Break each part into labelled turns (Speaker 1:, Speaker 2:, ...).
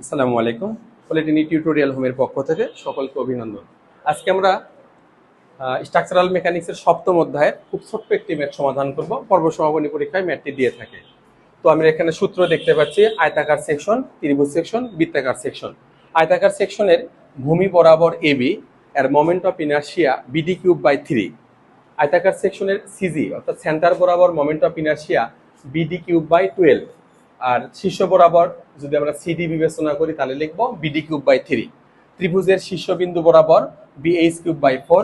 Speaker 1: আসসালামু আলাইকুম। Polytechnic tutorial হোমের পক্ষ থেকে সকলকে অভিনন্দন। আজকে আমরা স্ট্রাকচারাল মেকানিক্সের সপ্তম অধ্যায়ের খুব ছোট্ট একটি ম্যাথ সমাধান করব। পর্ব সমাপনী পরীক্ষায় ম্যাথটি দিয়ে থাকে। তো আমরা এখানে সূত্র দেখতে পাচ্ছি, আয়তাকার সেকশন, ত্রিভুজ সেকশন, বৃত্তাকার সেকশন। আয়তাকার সেকশনের ভূমি বরাবর এবি এর moment of inertia BD cube by 3। আয়তাকার সেকশনের সিজি অর্থাৎ সেন্টার বরাবর moment of inertia BD cube by 12। আর শীর্ষ বরাবর যদি আমরা সিডি বিবেচনা করি তাহলে লিখব বিডি কিউব বাই 3। ত্রিভুজের শীর্ষবিন্দু বরাবর বিএইচ কিউব বাই 4।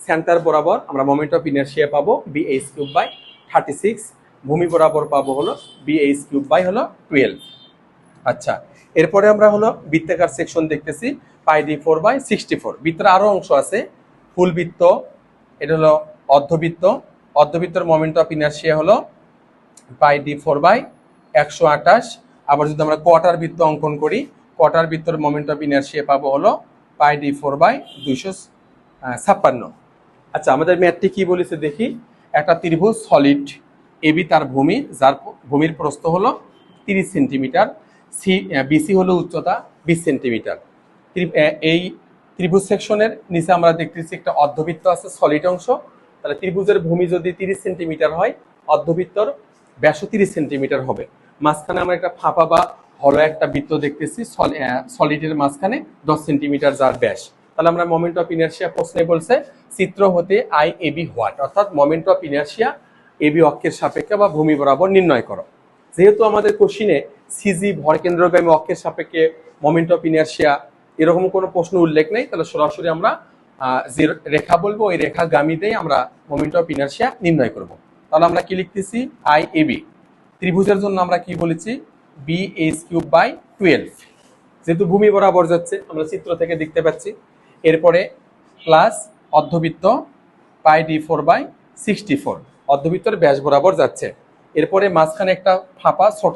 Speaker 1: সেন্টার বরাবর আমরা মোমেন্ট অফ ইনার্শিয়া পাবো বিএইচ কিউব বাই 36। ভূমি বরাবর পাবো হলো বিএইচ কিউব বাই হলো 12। আচ্ছা, এরপরে আমরা হলো বৃত্তাকার সেকশন দেখতেছি পাই ডি 4 বাই 64। বৃত্তের আরো অংশ আছে, ফুল বৃত্ত, এটা হলো অর্ধবৃত্ত। অর্ধবৃত্তের মোমেন্ট অফ ইনার্শিয়া হলো পাই ডি 4 বাই 128। আবার যদি আমরা কোয়ার্টার বৃত্ত অঙ্কন করি, কোয়ার্টার বৃত্তের মোমেন্ট অফ ইনার্শিয়া পাবো হলো পাই ডি 4 বাই 256। আচ্ছা, আমাদের ম্যাথটি কি বলেছে দেখি। একটা ত্রিভুজ সলিড এবি তার ভূমি, যার ভূমির প্রস্থ হলো 30 সেন্টিমিটার, বিসি হলো উচ্চতা 20 সেন্টিমিটার। এই ত্রিভুজ সেকশনের নিচে আমরা দেখতেছি একটা অর্ধবৃত্ত আছে, সলিড অংশ। তাহলে ত্রিভুজের ভূমি যদি 30 সেন্টিমিটার হয়, অর্ধবৃত্তর ব্যাসও 30 সেন্টিমিটার হবে। মাঝখানে আমরা একটা ফাঁপা বা হলো একটা বৃত্ত দেখতেছি, সলিডের মাঝখানে 10 সেন্টিমিটার যার ব্যাস। তাহলে আমরা মোমেন্ট অফ ইনার্শিয়া প্রশ্নে বলছে চিত্র হতে আই এবি হোয়াট, অর্থাৎ মোমেন্ট অফ ইনার্শিয়া এবি অক্ষের সাপেক্ষে বা ভূমি বরাবর নির্ণয় করো। যেহেতু আমাদের কোশ্চিনে সিজি ভরকেন্দ্রগামী অক্ষের সাপেক্ষে মোমেন্ট অফ ইনার্শিয়া এরকম কোনো প্রশ্ন উল্লেখ নেই, তাহলে সরাসরি আমরা যে রেখা বলবো ওই রেখাগামীতেই আমরা মোমেন্ট অফ ইনার্শিয়া নির্ণয় করব। তাহলে আমরা কি লিখতেছি, আই এবি। ত্রিভুজের জন্য আমরা কি বলেছি, বি এইচ কিউব বাই 12। যেহেতু ভূমি বরাবর যাচ্ছে আমরা চিত্র থেকে দেখতে পাচ্ছি। এরপরে প্লাস অর্ধবৃত্ত পাই ডি 4 বাই 64, অর্ধবৃত্তের ব্যাস বরাবর যাচ্ছে। এরপরে মাঝখানে একটা ফাঁপা ছোট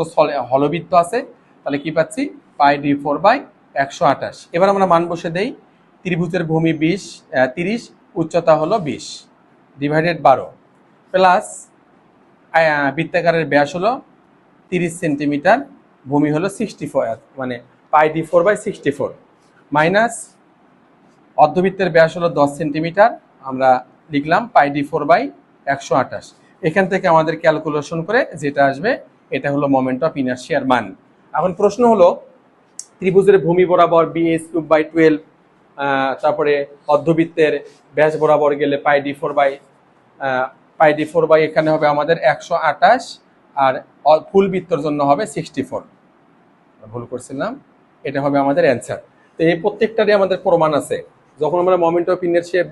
Speaker 1: হলবৃত্ত আছে, তাহলে কি পাচ্ছি পাই ডি 4 বাই 128। এবার আমরা মান বসে দেই। ত্রিভুজের ভূমি 30, উচ্চতা হলো 20 ডিভাইডেড 12 প্লাস বৃত্তাকারের ব্যাস হলো 30 সেন্টিমিটার, ভূমি হলো 64, মানে পাই ডি 4 বাই 64 মাইনাস অর্ধবৃত্তের ব্যাস হলো 10 সেন্টিমিটার, আমরা লিখলাম পাই ডি 4 বাই 128। এখান থেকে আমাদের ক্যালকুলেশন করে যেটা আসবে এটা হলো মোমেন্ট অফ ইনার্শিয়ার মান। এখন প্রশ্ন হলো ত্রিভুজের ভূমি বরাবর বিএস কিউব বাই 12, তারপরে অর্ধবৃত্তের ব্যাস বরাবর গেলে পাই ডি 4 বাই এখানে হবে আমাদের 128, আর ফুল বৃত্তর জন্য হবে 64। ভুল করছিলাম, এটা হবে আমাদের অ্যান্সার। তো এই প্রত্যেকটারই আমাদের প্রমাণ আছে। যখন আমরা মোমেন্ট অফ ইনার্শিয়া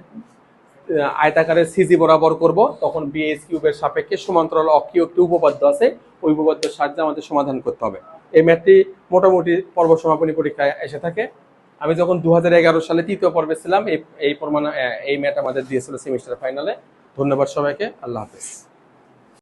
Speaker 1: আয়তাকারের সিজি বরাবর করব, তখন বিএস কিউবের সাপেক্ষে সমান্তরাল অক্ষীয় একটি উপপাদ্য আছে, ওই উপপাদ্যের সাহায্যে আমাদের সমাধান করতে হবে। এই ম্যাথটি মোটামুটি পর্ব সমাপনী পরীক্ষায় এসে থাকে। আমি যখন 2011 সালে তৃতীয় পর্বে ছিলাম, এই ম্যাথ আমাদের দিয়েছিল সেমিস্টার ফাইনালে। ধন্যবাদ সবাইকে, আল্লাহ হাফেজ।